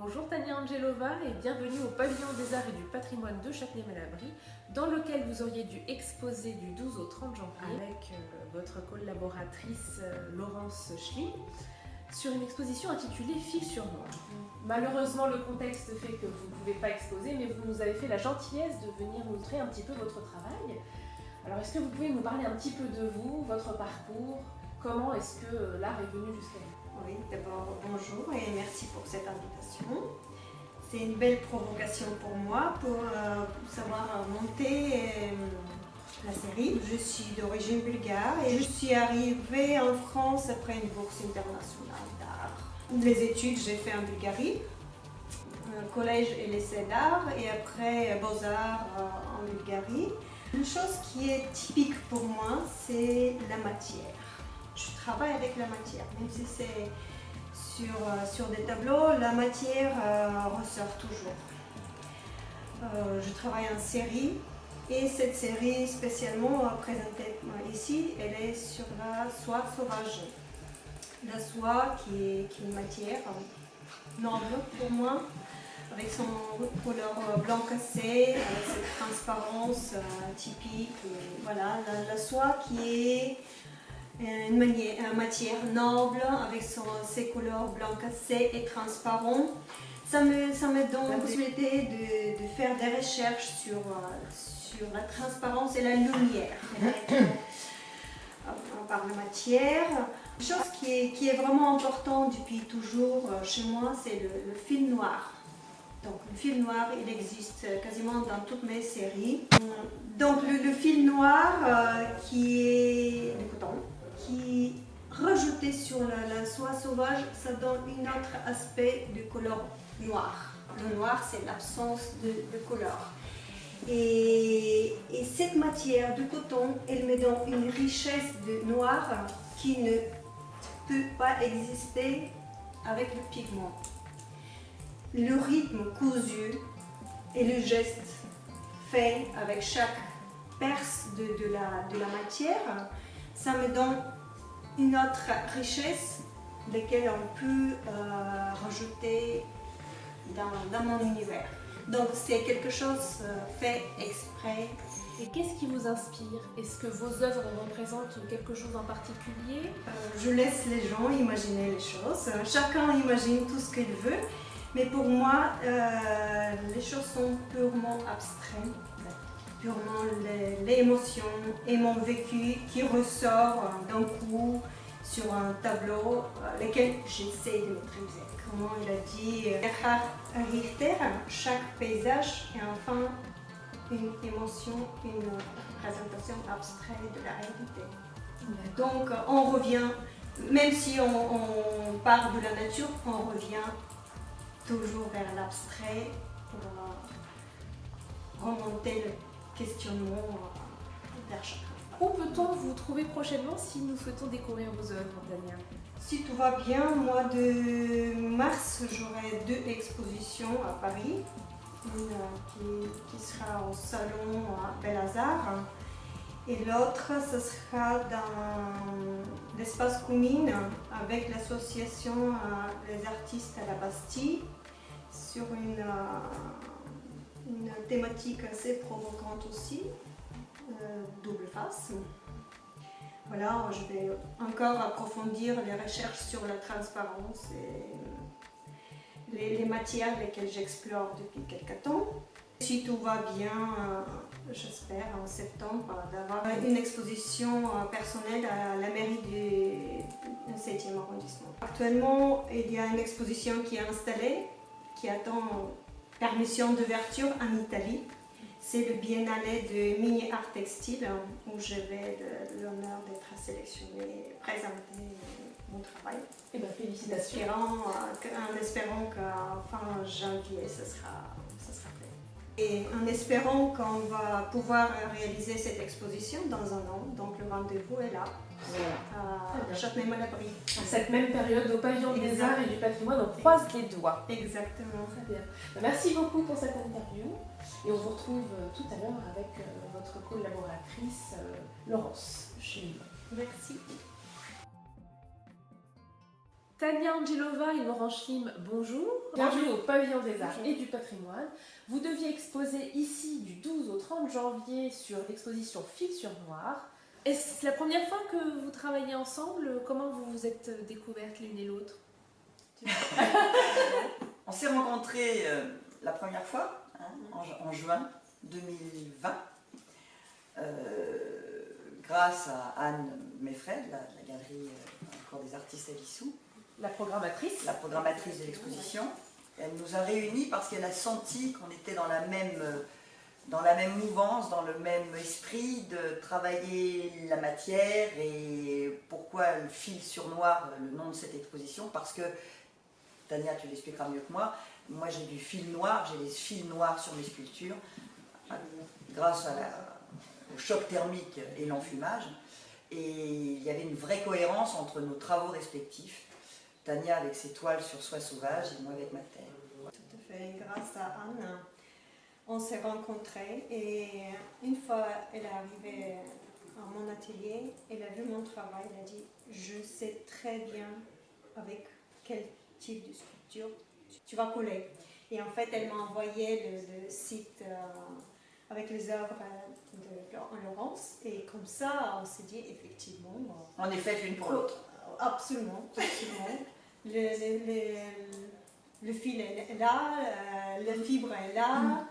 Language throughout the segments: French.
Bonjour Tania Angelova et bienvenue au Pavillon des Arts et du Patrimoine de Châtenay-Malabry, dans lequel vous auriez dû exposer du 12 au 30 janvier avec votre collaboratrice Laurence Schlim sur une exposition intitulée Fil sur noir. Malheureusement, le contexte fait que vous ne pouvez pas exposer, mais vous nous avez fait la gentillesse de venir nous montrer un petit peu votre travail. Alors, est-ce que vous pouvez nous parler un petit peu de vous, votre parcours, comment est-ce que l'art est venu jusqu'à vous? Oui, d'abord bonjour et merci pour cette invitation. C'est une belle provocation pour moi pour savoir monter la série. Je suis d'origine bulgare et je suis arrivée en France après une bourse internationale d'art. Les études, j'ai fait en Bulgarie, collège et lycée d'art et après beaux-arts en Bulgarie. Une chose qui est typique pour moi, c'est la matière. Je travaille avec la matière, même si c'est sur des tableaux, la matière ressort toujours. Je travaille en série et cette série spécialement présentée ici, elle est sur la soie sauvage. La soie qui est une matière noble pour moi, avec son couleur blanc cassé, avec cette transparence typique. Et voilà, la soie qui est une matière noble avec ses couleurs blanc cassé et transparent. Ça me donne la possibilité de faire des recherches sur la transparence et la lumière par la matière. Une chose qui est vraiment importante depuis toujours chez moi, c'est le fil noir. Donc le fil noir, il existe quasiment dans toutes mes séries. Donc le fil noir qui est du coton, qui rajouté sur la soie sauvage, ça donne un autre aspect de couleur noir. Le noir, c'est l'absence de couleur. Et cette matière du coton, elle me donne une richesse de noir qui ne peut pas exister avec le pigment. Le rythme cousu et le geste fait avec chaque perce de la matière, ça me donne une autre richesse laquelle on peut rajouter dans mon univers. Donc c'est quelque chose fait exprès. Et qu'est-ce qui vous inspire? Est-ce que vos œuvres représentent quelque chose en particulier? Je laisse les gens imaginer les choses. Chacun imagine tout ce qu'il veut. Mais pour moi, les choses sont purement abstraites. Purement les émotions et mon vécu qui ressort d'un coup sur un tableau, lequel j'essaie de maîtriser. Comment il a dit Gerhard Richter, chaque paysage est enfin une émotion, une représentation abstraite de la réalité. Donc on revient, même si on parle de la nature, on revient toujours vers l'abstrait pour remonter le questionnement vers chacun. Où peut-on vous trouver prochainement si nous souhaitons découvrir vos œuvres, Tania? Si tout va bien, au mois de mars, j'aurai 2 expositions à Paris. Une qui sera au salon à Beaux-Arts et l'autre, ce sera dans l'espace commune avec l'association Les Artistes à la Bastille sur une thématique assez provocante aussi, double face. Voilà, je vais encore approfondir les recherches sur la transparence et les matières lesquelles j'explore depuis quelques temps. Si tout va bien, j'espère en septembre d'avoir une exposition personnelle à la mairie du 7e arrondissement. Actuellement, il y a une exposition qui est installée, qui attend permission d'ouverture en Italie. C'est le biennale de mini art textile où j'avais l'honneur d'être sélectionnée et présenter mon travail. Eh bien, félicitations. En espérant qu'en fin janvier, ce sera fait. Et en espérant qu'on va pouvoir réaliser cette exposition dans un an, donc le rendez-vous est là. À Châtenay-Malabry. À cette même période, au Pavillon des Arts et du Patrimoine, on croise les doigts. Exactement. Très bien. Merci beaucoup pour cette interview et on vous retrouve tout à l'heure avec votre collaboratrice Laurence Schlim. Merci. Tania Angelova et Laurent Schlim, bonjour. Bienvenue au Pavillon des Arts et du Patrimoine. Vous deviez exposer ici du 12 au 30 janvier sur l'exposition Fil sur Noir. Est-ce la première fois que vous travaillez ensemble? Comment vous vous êtes découvertes l'une et l'autre? On s'est rencontrés la première fois, en juin 2020, grâce à Anne Meffred, la galerie Cour des artistes à Vissou. La programmatrice De l'exposition. Elle nous a réunis parce qu'elle a senti qu'on était dans la même mouvance, dans le même esprit de travailler la matière. Et pourquoi le fil sur noir, le nom de cette exposition? Parce que, Tania, tu l'expliqueras mieux que moi j'ai du fil noir, j'ai des fils noirs sur mes sculptures, grâce au choc thermique et l'enfumage. Et il y avait une vraie cohérence entre nos travaux respectifs. Tania avec ses toiles sur soie sauvage et moi avec ma terre. Tout à fait, grâce à Anne, on s'est rencontrés et une fois elle est arrivée à mon atelier, elle a vu mon travail, elle a dit « Je sais très bien avec quel type de sculpture tu vas coller ». Et en fait, elle m'a envoyé le site avec les œuvres de Laurence et comme ça, on s'est dit effectivement… On est fait l'une pour l'autre. Absolument, absolument. Le fil est là, la fibre est là,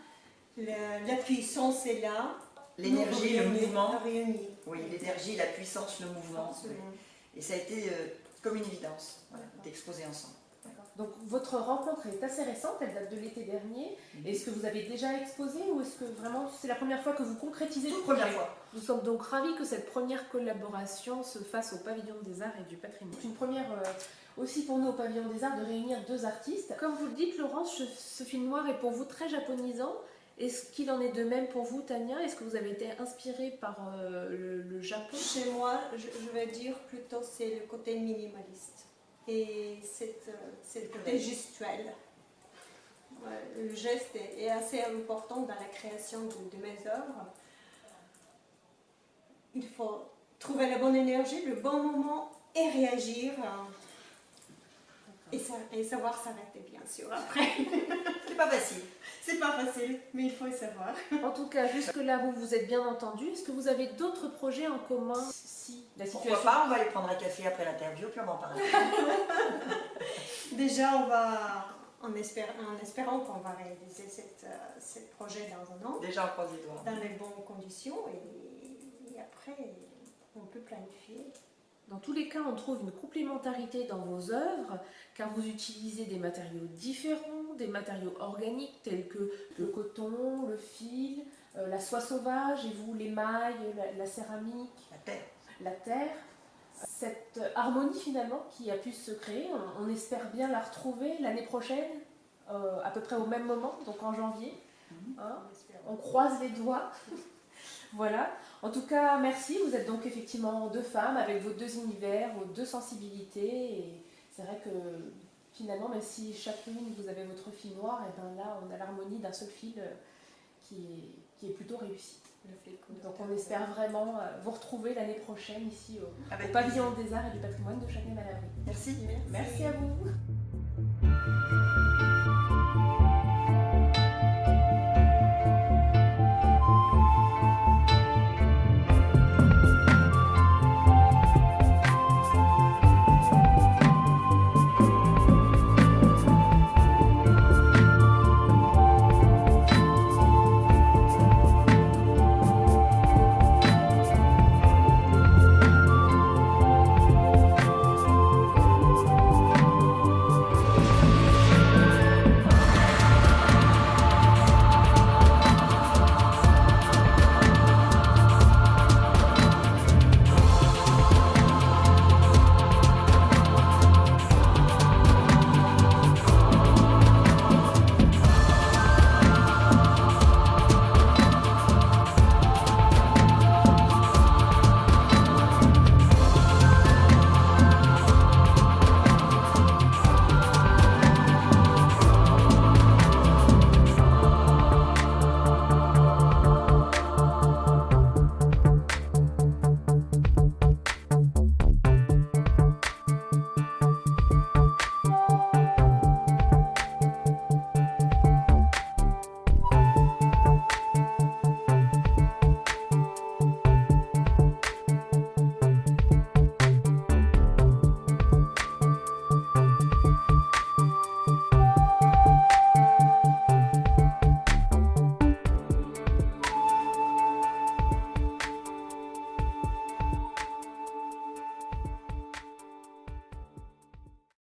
la puissance est là. L'énergie, le mouvement. Réunis. Oui, l'énergie, la puissance, le mouvement. Oui. Et ça a été comme une évidence d'exposer ensemble. Donc votre rencontre est assez récente, elle date de l'été dernier. Est-ce que vous avez déjà exposé ou est-ce que vraiment c'est la première fois que vous concrétisez le projet? Première fois. Nous sommes donc ravis que cette première collaboration se fasse au Pavillon des Arts et du Patrimoine. C'est une première aussi pour nous au Pavillon des Arts de réunir deux artistes. Comme vous le dites, Laurence, ce film noir est pour vous très japonisant. Est-ce qu'il en est de même pour vous, Tania? Est-ce que vous avez été inspirée par le Japon? Chez moi, je vais dire plutôt c'est le côté minimaliste. Et c'est le côté gestuel. Le geste est assez important dans la création de mes œuvres. Il faut trouver la bonne énergie, le bon moment et réagir. Et savoir s'arrêter, bien sûr, après. C'est pas facile. C'est pas facile, mais il faut le savoir. En tout cas, jusque-là, vous vous êtes bien entendus. Est-ce que vous avez d'autres projets en commun si la situation... Pourquoi pas, on va aller prendre un café après l'interview, puis on va en parler. Déjà, en espérant qu'on va réaliser ce projet dans un an. Déjà, on croise les doigts. Dans les bonnes conditions, et après, on peut planifier. Dans tous les cas, on trouve une complémentarité dans vos œuvres, car vous utilisez des matériaux différents, des matériaux organiques tels que le coton, le fil, la soie sauvage, et vous, l'émail, la céramique, la terre. Cette harmonie finalement qui a pu se créer, on espère bien la retrouver l'année prochaine, à peu près au même moment, donc en janvier. On croise les doigts. Voilà. En tout cas, merci. Vous êtes donc effectivement deux femmes avec vos deux univers, vos deux sensibilités. Et c'est vrai que finalement, même si chacune vous avez votre fil noir, et bien là, on a l'harmonie d'un seul fil qui est plutôt réussi. Donc on espère vraiment vous retrouver l'année prochaine ici au Pavillon des Arts et du Patrimoine de Châtenay-Malabry. Merci. Merci à vous.